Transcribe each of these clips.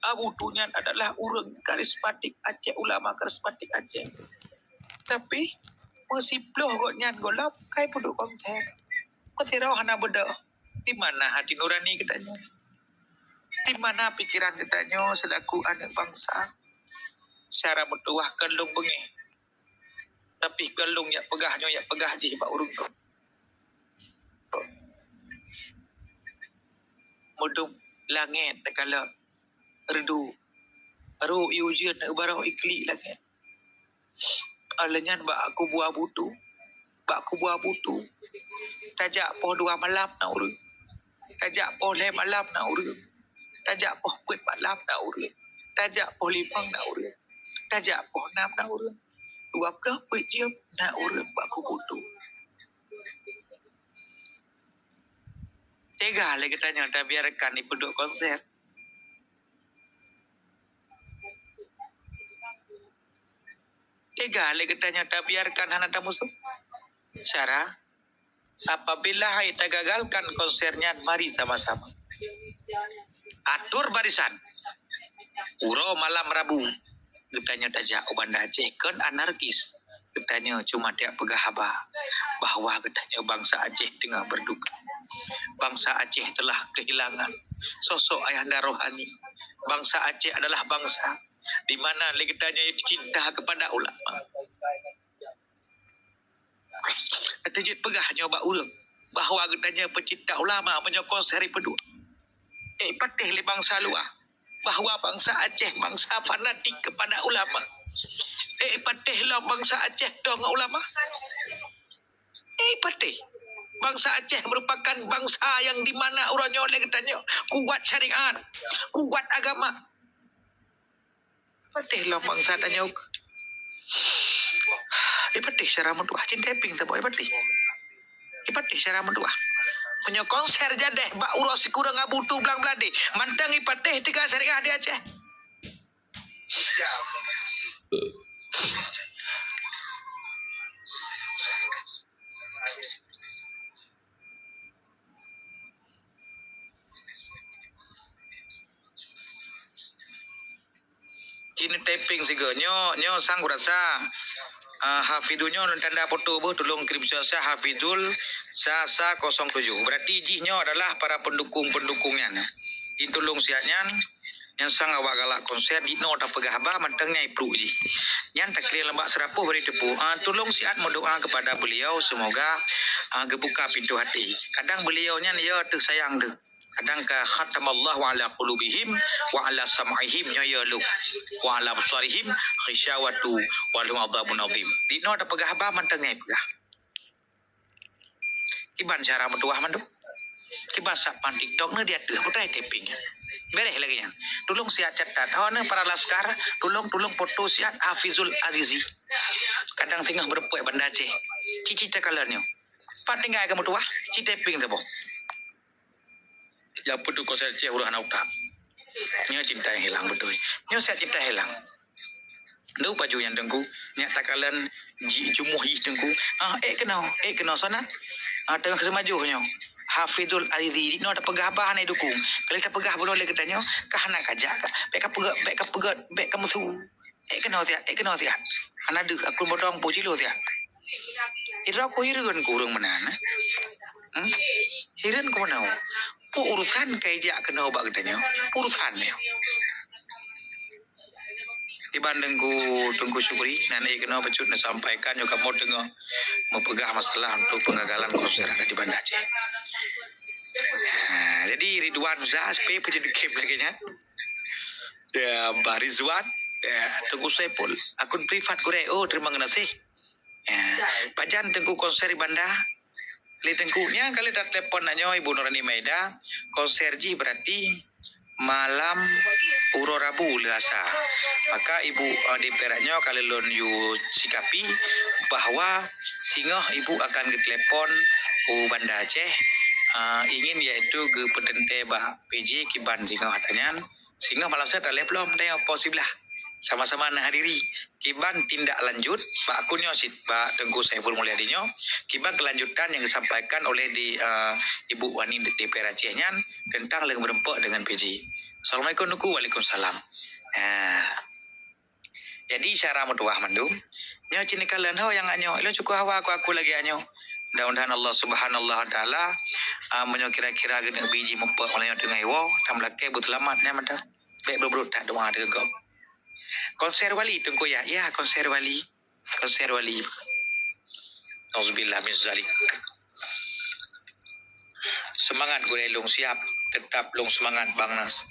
Abutunya adalah urang karismatik Aceh, ulama karismatik Aceh. Tapi mesiploh kok nyan golap kai puduk konser. Ketirau hana beda. Di mana hati nurani katanya? Di mana pikiran katanya selaku anak bangsa? Secara bertuah kelung bengi. Tapi kelung ya pegahnya ya pegah je pak urung tu. Mudum langit kala redu. Aru iujian barang ikli langit. Alenyan bak aku buah butu. Bak aku buah butu. Tajak poh 2 malam na urung. Tajak poh 5 malam na urung. Tajak poh 4 malam na urung. Tajak poh 5 na urung. Tajak poh 6 na urung. 20 jam na urung bak aku butu. Tega lagi tanya dah biarkan ibu duduk konser. Tega lagi tanya dah biarkan anak musuh. Syarah, apabila kita gagalkan konsernya, mari sama-sama atur barisan. Uro malam Rabu. Katanya tajak Banda Aceh kan anarkis. Katanya cuma dia pegah haba bahwa katanya bangsa Aceh tengah berduka. Bangsa Aceh telah kehilangan sosok ayahanda rohani. Bangsa Aceh adalah bangsa di mana katanya cinta kepada ulama. Katanya pegah nyoba ulang bahwa katanya pecinta ulama menyokong seri pedua. Patih li bangsa luar bahwa bangsa Aceh bangsa fanatik kepada ulama. Patih lah bangsa Aceh dong ulama. Patih. Bangsa Aceh merupakan bangsa yang di mana orangnya oleh katanya kuat syariat, kuat agama. Patih lah bangsa tanya. Patih secara mentua cinta ping tak boleh patih. Patih secara mentua. Punya konser jadeh bak uros kurang abutu belang beladi. Mantang ipatih 3 syariah di Aceh. Kini taping siga nyo sang kurasa Hafidulnya tanda foto bu tolong kirim saya Hafidul Sasa 07. Berarti jihnya adalah para pendukung-pendukungnya. Ditolong siatnya yang sang awak galak konser dino tak pegah bah mantengnya ipru ji. Yang tak kira lembak serapuh beri tepu. Tolong siat mendoa kepada beliau semoga gebuka pintu hati. Kadang beliaunya dia tu sayang tu. Kadang ka khatamallahu ala qulubihim wa ala sam'ihim yayalu wa ala absarihim khishawatu wa lahum adzabun adzim. Dino ada pegah ba mantengnya pegah. Kiban cara mentuah mandu. Kiban sak pan TikTok ne dia teuh putai taping. Bereh lagi nya. Tolong siat catat. Hawana para laskar, tolong foto siat Hafizul Azizi. Kadang tengah berpuai Banda Aceh. Cici tekalannya. Pak tinggal ke mentuah, ci taping tu boh. Ya putu konser Aceh urang nauta. Nya cinta yang hilang betul. Nya siat cinta hilang. Lu baju yang dengku, nya takalan jumuhi dengku. Kenal sonan. Tengah kesemaju nya. Hafizul Azizi no ada pegah bahan ai dukung. Kalau kita pegah boleh katanya, kahana kajak. Beka pegah, beka musuh. Kenal tiat. Ana deuk aku bodong puji lu tiat. Ira ko hireun kurang menan. Hireun ko menau. Urusan kayak kena ubah katanya urusan ya dibanding tunggu syukuri nanti kena becut sampaikan juga mau dengar mempegah masalah untuk pengagalan konser ada di Banda Aceh. Jadi Ridwan Zaspe penjadi game lagi nya ya Barizwan tunggu Saiful akun privat Koreo terima kasih pajan tunggu konser di Banda tengkunya kali dah telepon nanya Ibu Nurani Maida konser ji berarti malam uro Rabu lasa maka Ibu di peraknya kali lon yu sikapi bahwa singoh Ibu akan ke telepon Banda Aceh ingin yaitu ke pedente bah PJ kiban singoh katanya singoh malam saya tak belum ada possible lah sama-sama hadiri kiban tindak lanjut Pak Kunyo sit Pak Tengku Saiful Mulyadinyo kiban kelanjutan yang disampaikan oleh di Ibu Wani DPR Acehnya tentang leng berempak dengan PJ. Assalamualaikum nuku, waalaikumsalam. Jadi syara mutuah mandum. Nyo cini kalian ho yang anyo, ilo cukup hawa aku lagi anyo. Mudah-mudahan Allah Subhanahu wa taala menyo kira-kira gena biji mupek oleh dengan iwo, tam lake but selamatnya mantap. Baik berberut tak doa tegak. Konser wali tunggu ya. Ya, konser wali. Konser wali. Auzubillah min zalik. Semangat gue long siap, tetap long semangat Bang Nas.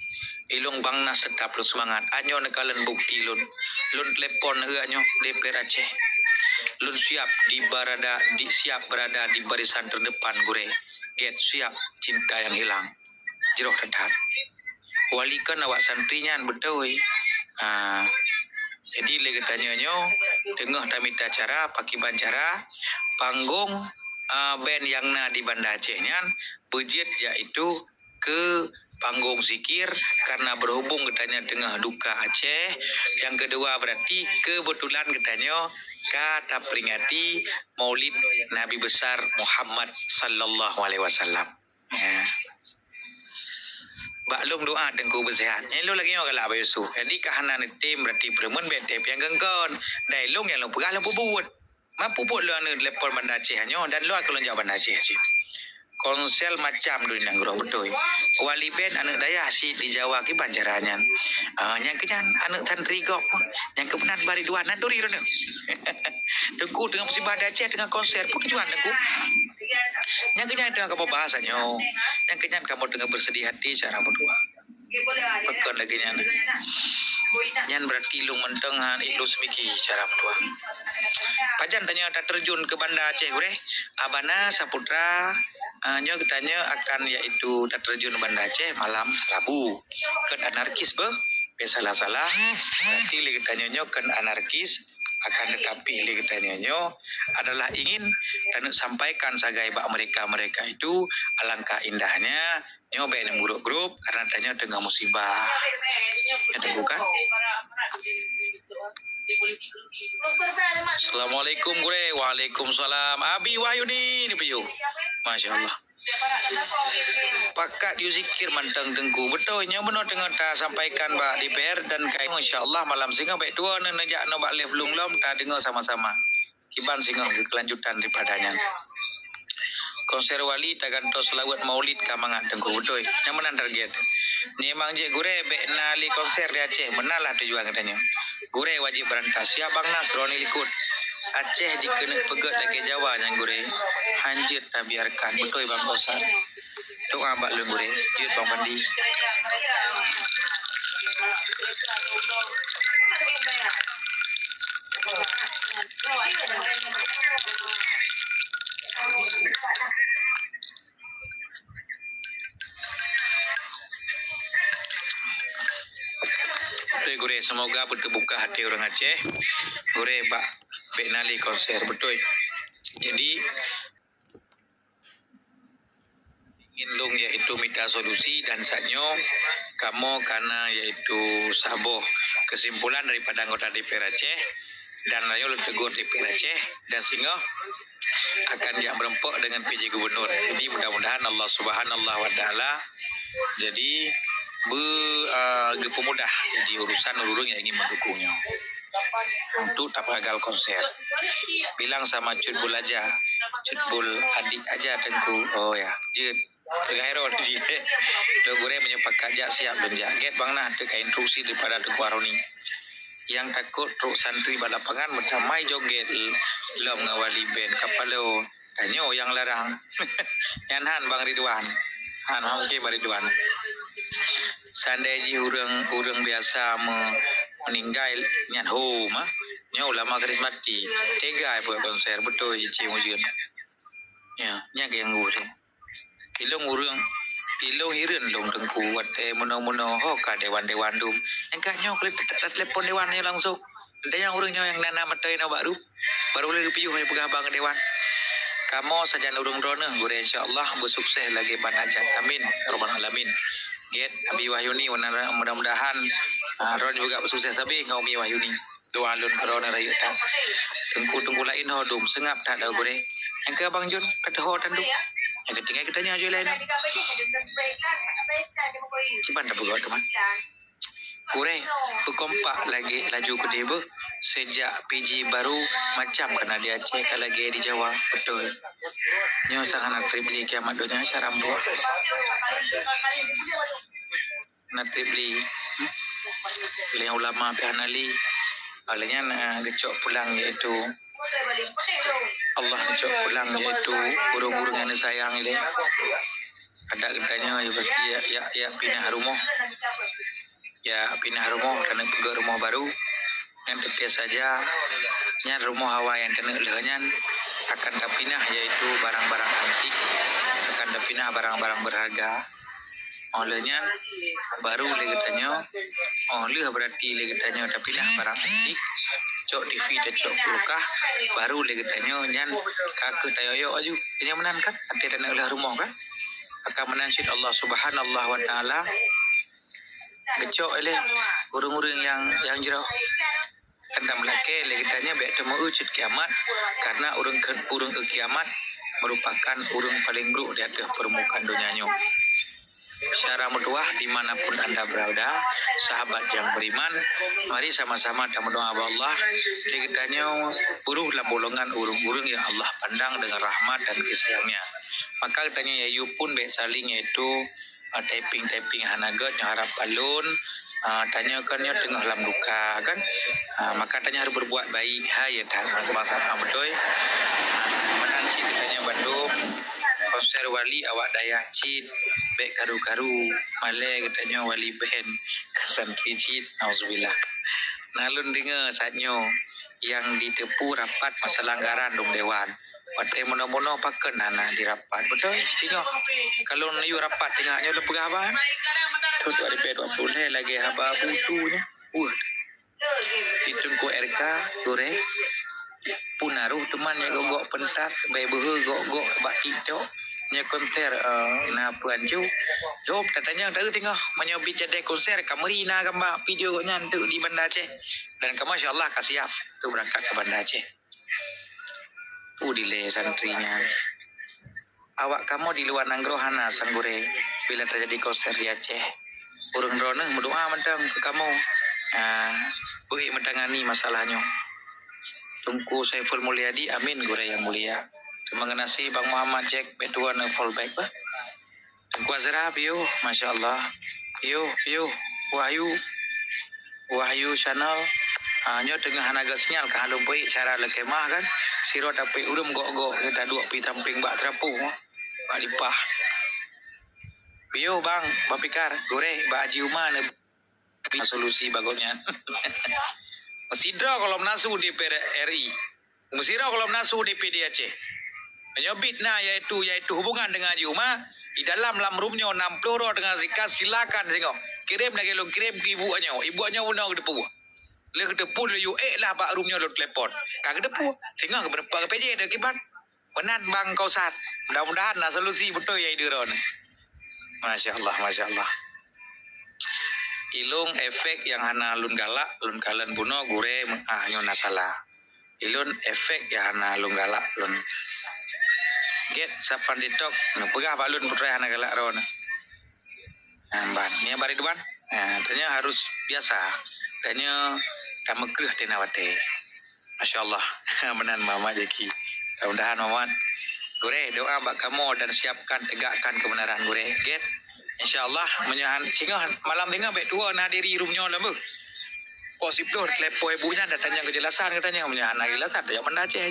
Ilung Bang Nas tetap long semangat. Anyo nekalan bukti lun. Lun telepon anyo DPR Aceh. Lun siap siap berada di barisan terdepan gue. Get siap cinta yang hilang. Jeroh tetap. Walikan awak santrinya betul. Jadi lagi tanya tengah tamita acara pakai bancara panggung band yang di Banda Aceh nyan budget yaitu ke panggung zikir karena berhubung katanya tengah duka Aceh. Yang kedua berarti kebetulan katanya kata peringati Maulid Nabi besar Muhammad sallallahu alaihi wasallam. Baklum doa tengku bersehat. Yang lu lagi orang galak bayusu. Jadi kahanan tim berarti perempuan bete yang gengkon. Dai long yang lu pegah lu buat. Mampu buat lu anu lepon Banda Aceh hanyo dan lu akan lonjak Banda Aceh. Konsel macam dulu nang gro betul. Wali band anak daya si di Jawa ki banjarannya. Yang kenyan anak tan rigok. Yang kebenan bari dua nan duri rono. Tengku dengan musibah Aceh dengan konser pun tujuan tengku. Yang kenyan dengan kamu bahasannya. Yang kenyan kamu dengan bersedih hati cara berdua. Pekan lagi nyan. Nyan berarti lu mendengar lu semiki cara berdua. Pajan tanya tak terjun ke Banda Aceh gue. Abana Saputra nyo katanya akan yaitu tak terjun Banda Aceh malam Rabu. Kan anarkis salah-salah. Berarti li katanya nyo kan anarkis akan tetapi li katanya nyo adalah ingin dan sampaikan sagai bak mereka itu alangkah indahnya nyo baik yang grup karena tanya tengah musibah. Ada bukan? Assalamualaikum gue. Waalaikumsalam. Abi Wahyuni ni piyu. Masya Allah. Pakat you zikir mantang tengku. Betul nya benar dengar ta sampaikan bak DPR dan kai insya-Allah malam singa baik dua nejak no bak live lum ta dengar sama-sama. Kiban singa kelanjutan daripadanya. Konser wali taganto selawat maulid kamangan tengku betul. Yang mana target? Ni emang je gure be nali konser di Aceh menalah tujuan katanya. Gure wajib berantas. Siap Bang Nas Roni Likut. Aceh dikena pegat lagi Jawa yang gure. Hanjit tak biarkan. Betul Bang Bosan. Doa bak lu gure. Jut Bang Pandi. Betul gure, semoga terbuka hati orang Aceh. Gure bak nali konser betul. Jadi ingin long yaitu minta solusi dan sanyo kamu karena yaitu saboh kesimpulan daripada anggota DPR Aceh dan lalu tegur DPR Aceh dan singo akan yang berempuk dengan PJ Gubernur. Jadi mudah-mudahan Allah Subhanahu wa taala jadi pemudah jadi urusan urung yang ingin mendukungnya untuk tak gagal konser. Bilang sama Cutbul aja, Cutbul adik aja tengku. Oh ya, Jut. Tengah hero di Tuh gue menyepakat jak siap dan jaget Bang Nah teka instruksi daripada Tuku Aroni. Yang takut truk santri pada lapangan bertamai joget lo ngawali band kapal lo tanyo yang larang. Yan Han Bang Ridwan. Han mungkin Bang Ridwan. Sandaji urang biasa meninggal nyan ho mah nya ulama karismatik tega buat konser betul cici mujud ya nya yang gue ilung hireun long tengku wate mono ho ka dewan dum engkah nyo klik telepon dewannya langsung ada yang urangnya yang nana matei na baru boleh piuh pegah bang dewan kamu saja urung drone gue insyaallah bersukses lagi ban ajat amin ya rabbal alamin. Get Abi Wahyuni mudah-mudahan Ron juga sukses tapi ngau Mi Wahyuni doa lun corona rayu ta tunggu lain hodum sengap tak ada gore engke Bang Jun kata ho tandu yang ketinggal kita nya aja lain Gimana buat teman? Kurang berkompak lagi laju ke dia sejak PG baru macam kena dia cek lagi di Jawa betul. Nyo sangat tripli kiamat dunia syaram buat. Nak tripli. Oleh ulama pihanali. Olehnya gecok pulang iaitu Allah gecok pulang iaitu burung-burung yang disayang ini. Ada katanya ya pindah rumah. Ya pindah rumah kena pergi rumah baru yang tentu saja nya rumah hawa yang kena lehanyan akan dapinah yaitu barang-barang antik akan dapinah barang-barang berharga olehnya baru lagi tanya oleh berarti lagi tanya dapinah barang antik cok TV dan cok kulkah baru lagi tanya nyan kakek tayoyo aju ini menan kan ada dan oleh rumah kan akan menansid Allah Subhanahu wa taala gecok oleh urung-urung yang jero tentang laki lagi tanya baik temu wujud kiamat karena urung ke kiamat merupakan urung paling buruk di atas permukaan dunianya. Secara mutuah dimanapun anda berada, sahabat yang beriman, mari sama-sama kita berdoa kepada Allah. Lagi tanya buruh dalam golongan urung-urung yang Allah pandang dengan rahmat dan kisahnya. Maka katanya ya pun baik saling yaitu typing hanagat yang harap alun tanyakannya tengah dalam duka kan maka tanya harus berbuat baik ya tak masa-masa betul menanci katanya Bandung konser wali awak daya cid baik karu-karu malai katanya wali band kesan kicit auzubillah nalun dengar saatnya yang ditepu rapat masalah anggaran dong dewan. Partai mono-mono paken anak di rapat. Betul? Tengok. Kalau nayu rapat tengoknya lebih apa? Tu ada P20 lagi haba butuhnya. Ditunggu RK gore. Punaruh teman yang gogok pentas bayi behe gogok bak TikTok. Nya konser na puanju. Jom katanya tak tengok menyobi jadi konser kamari na gambar video nya untuk di Banda Aceh. Dan kamu masya-Allah kasiap tu berangkat ke Banda Aceh. Udile santrinya. Awak kamu di luar Nanggrohana Sanggure bila terjadi konser di Aceh. Urung roneh berdoa mentang ke kamu. Beri mentangani masalahnya. Tungku Saiful Mulyadi amin gure yang mulia. Terima kasih Bang Muhammad Jack betuan fallback bah. Tungku Azra bio masya-Allah. Yo Wahyu channel nyo tengah hanaga sinyal ka halum pui cara le kemah kan siro tapi urum gok kita dua pi tamping bak terapu bak lipah bio bang bapikar gore bak haji umah ne solusi bagusnya mesidra kalau menasu DPR RI mesira kalau menasu DPD Aceh menyobit nah yaitu hubungan dengan haji umah di dalam roomnya 60 roh dengan zikat silakan tengok kirim lagi lo kirim ke ibunya undang ke depu le ke depu le lah bak roomnya lo telepon kak ke depu tengok ke berapa ke PJ ada kibat benar bang kau sat mudah-mudahan lah solusi betul ya ide ron Masya Allah ilung efek yang hana lun galak lun kalen buno gure nyo nasalah ilun efek yang hana lun galak lun get sapan ditok no pegah balun putra hana galak ron ban ni bari duan tanya harus biasa tanya tak mekrah tenawate masyaallah menan mama jeki mudah-mudahan mawan gure doa bak kamu dan siapkan tegakkan kebenaran gure get insyaallah menyahan sehingga malam tengah baik tua nadiri rumnya lembu posiblo telepo ibunya datanya kejelasan katanya menyahan kejelasan tak pernah Aceh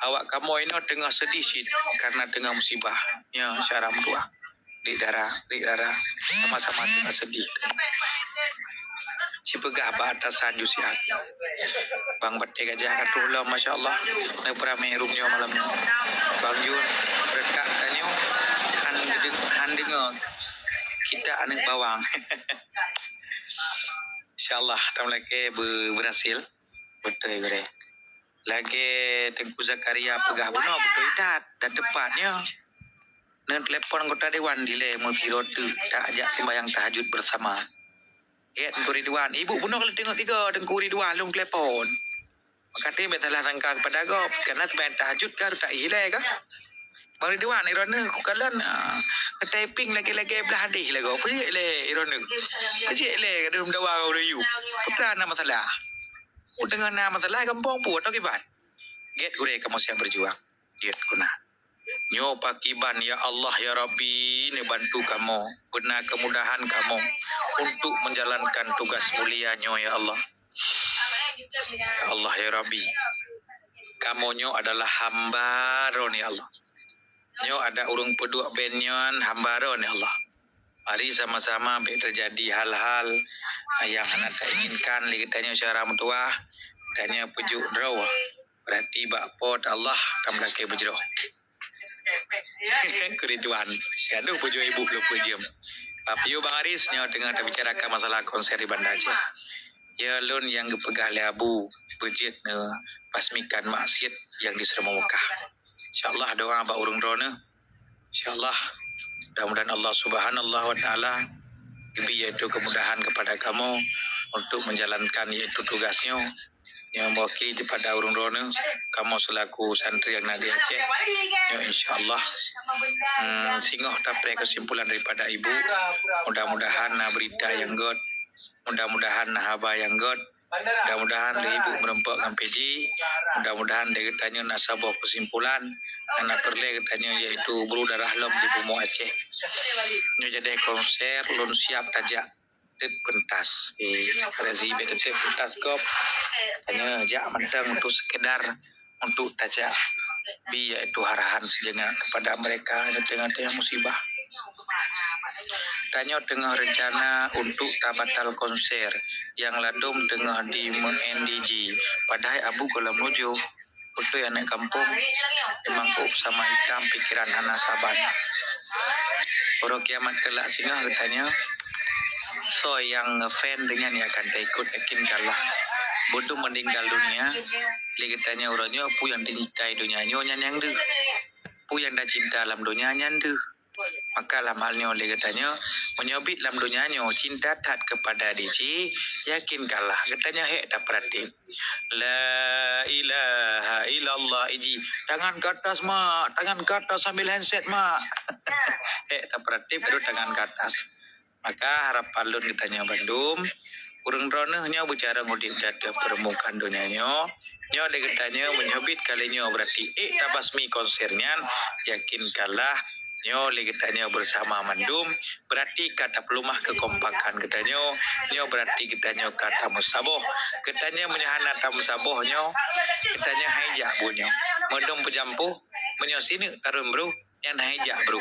awak kamu ini tengah sedih sih karena tengah musibah ya syaram tua di darah sama-sama tengah sedih si pegah batasan jusiat bang betek aja katullah masyaallah na prame rumnya malam bang Jun dekat tanyo handing kita anak bawang insyaallah tam lagi berhasil betul gure lagi Tengku Zakaria pegah bunuh betul idat dan tepatnya dengan telepon anggota dewan dile mengkirot tak ajak sembahyang tahajud bersama Tengku Ridwan ibu bunuh kalau tengok tiga Tengku Ridwan long telepon maka dia betalah sangka kepada kau karena sembahyang tahajud kan tak hilai kan Bang Ridwan irona kalian typing lagi-lagi belah hadis lagi. Apa je le ironi. Aje le dalam dawa kau you. Putra nama masalah. Dengan nama masalah gampang puat tak kiban. Get gure kamu siap berjuang. Get guna. Nyo pakiban ya Allah ya Rabbi ni bantu kamu. Benar kemudahan kamu untuk menjalankan tugas mulia nyo ya Allah. Ya Allah ya Rabbi. Kamu nyo adalah hamba ron ya Allah. Nyo ada urung peduk benyon hamba ron ya Allah. Mari sama-sama terjadi hal-hal yang anak tak inginkan. Kita secara mutuah. Tanya pujuk draw. Berarti bakpot Allah kamlake bujroh. Keriduan. Gaduh pujuk ibu belum pujium. Papiu Bang Aris nyo tengah terbicarakan masalah konser di Banda Aceh. Ya lun yang gepegah le abu bujit ne pasmikan maksiat yang di Serma Mekah. InsyaAllah doa bak urung drone. InsyaAllah mudah-mudahan Allah Subhanahu wa taala beri yaitu kemudahan kepada kamu untuk menjalankan yaitu tugasnya yang mewakili daripada urung drone. Kamu selaku santri yang nadi Aceh. Ya insyaallah singoh dapat kesimpulan daripada ibu. Mudah-mudahan berita yang good. Mudah-mudahan haba yang good. Mudah-mudahan ibu merempak dengan PJ. Mudah-mudahan dia katanya nasabah kesimpulan. Anak perle katanya iaitu berdarah lom di Bumi Aceh. Ini jadi konser lun siap tajak. Tet pentas. Rezi betet pentas kop. Hanya jak mentang untuk sekedar untuk tajak. Bi iaitu harahan sejenak kepada mereka yang tengah musibah. Tanya tengah rencana untuk tabatal konser yang ladum tengah di MNDG. Padahal abu kalau menuju untuk yang naik kampung memang sama hitam pikiran anak saban. Orang kiamat kelak singa katanya. So yang fan dengan yang akan ikut yakin kalah. Bodoh meninggal dunia. Dia katanya orangnya apa yang dicintai dunianya yang deh. Apa yang dah cinta dalam dunianya deh. Maka lamalnya oleh katanya menyobit dalam dunianya cinta tat kepada DJ yakin kalah katanya hek tak perhati la ilaha illallah iji tangan ke atas mak tangan ke atas sambil handset mak hek tak perhati baru tangan ke atas maka harapan lun katanya Bandung urang drone nya bicara ngudip dada permukaan dunianya nya oleh katanya menyobit kalinya berarti tabasmi konsernya yakin kalah nyo katanya bersama mandum berarti kata pelumah kekompakan katanya nyo berarti katanya kata musaboh katanya menyahana ta musaboh nyo katanya haijak bunyo mandum pejampuh menyo sini tarun bro yang haijak bro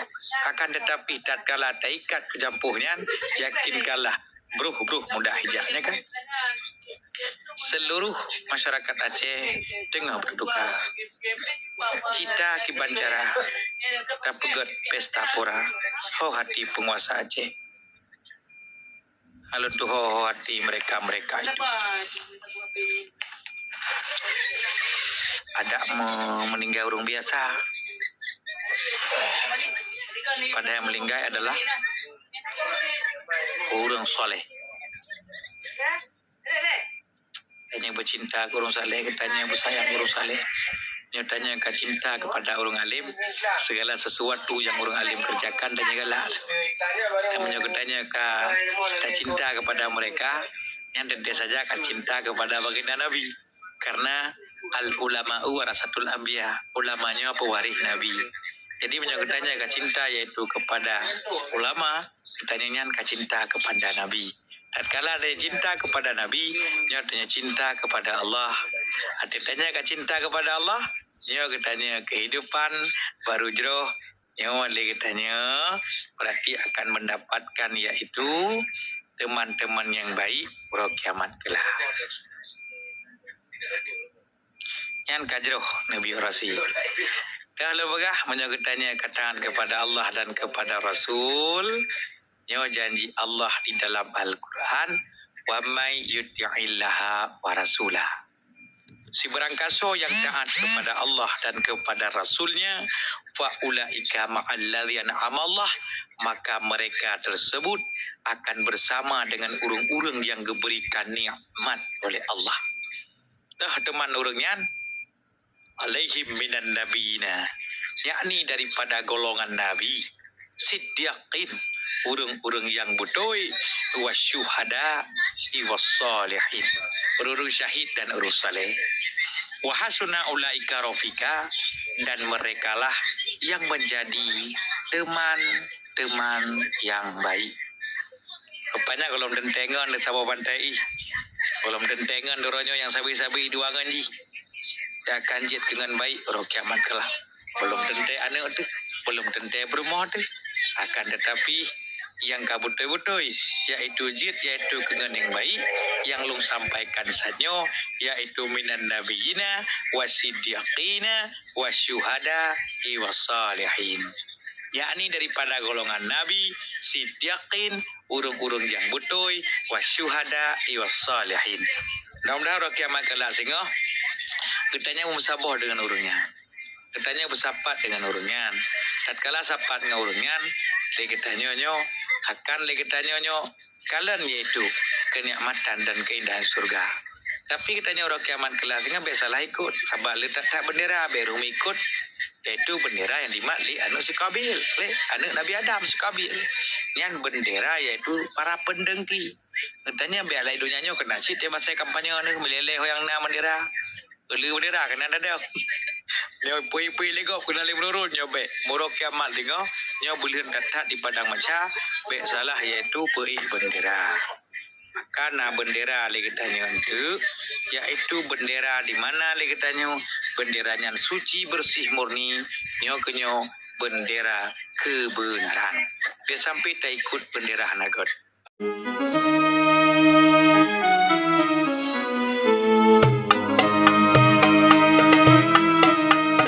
akan tetapi tatkala taikat kejampuhnya yakin kalah bro mudah hijaknya kan seluruh masyarakat Aceh tengah berduka. Cita kibancara dapegat pesta pura ho hati penguasa Aceh. Halo tuh ho hati mereka itu. Ada meninggal orang biasa. Pada yang meninggal adalah orang soleh. Tanya bercinta ke orang saleh, tanya bersayang orang saleh, tanya ke cinta kepada orang alim, segala sesuatu yang orang alim kerjakan tanya galak. Tanya ke cinta kepada mereka, yang tentu saja ke cinta kepada baginda Nabi, karena al ulama'u warasatul anbiya, ulamanya pewaris Nabi. Jadi menyangkutnya ke cinta yaitu kepada ulama, ditanya ke cinta kepada Nabi. Tatkala ada cinta kepada Nabi, dia tanya cinta kepada Allah. Ada tanya ke cinta kepada Allah, dia katanya kehidupan baru jroh, dia katanya berarti akan mendapatkan yaitu teman-teman yang baik pro kiamat kelak. Yang kajroh Nabi Rasi. Kalau begah menyangkutnya katakan kepada Allah dan kepada Rasul. Nyo janji Allah di dalam Al-Quran wa may yuti'illaha wa rasulah. Si berangkaso yang taat kepada Allah dan kepada Rasulnya fa ulaika ma'alladzina amallah maka mereka tersebut akan bersama dengan urang-urang yang diberikan nikmat oleh Allah. Dah teman urangnya alaihim minan nabiyina yakni daripada golongan nabi siddiqin urung-urung yang butoi wasyuhada iwassalihin urung syahid dan urung saleh wa hasuna ulaika rafika dan merekalah yang menjadi teman-teman yang baik. Rupanya kalau dentengan di Sabah Pantai, kalau dentengan doronyo yang sabi-sabi duangan di, ya akan jit dengan baik roh kiamat kelak. Belum tente anu tu, belum tente berumah tu, akan tetapi yang kabutoi-butoi, yaitu jit, yaitu dengan yang baik, yang lung sampaikan sanyo, yaitu minan nabiyina, wasiddiqina, wasyuhada, iwassalihin. Yakni daripada golongan nabi, siddiqin, urung-urung yang butoi, wasyuhada, iwassalihin. Mudah-mudahan roh kiamat kelak singoh, kitanya musabah dengan urungnya. Kitanya bersapat dengan urungnya. Tatkala sapat dengan urungnya, kita nyonyo akan kita nyonyo kalian yaitu kenikmatan dan keindahan surga. Tapi kitanya orang kiamat kelak dengan biasalah ikut. Sebab letak tak bendera baru ikut, yaitu bendera yang lima li anu si Qabil, anak Nabi Adam si Qabil. Yang bendera yaitu para pendengki. Katanya biarlah dunia nyo kena sit dia masa kampanye ni meleleh yang na bendera. Ulu bendera kena dadak. Nyo pui-pui lego kena le menurun nyo be. Moro kiamat lego nyo boleh datang di padang maca be salah yaitu pui bendera. Karena bendera lagi tanya itu yaitu bendera di mana lagi tanya benderanya suci bersih murni nyo kenyo bendera kebenaran. Dia sampai tak ikut bendera nagot.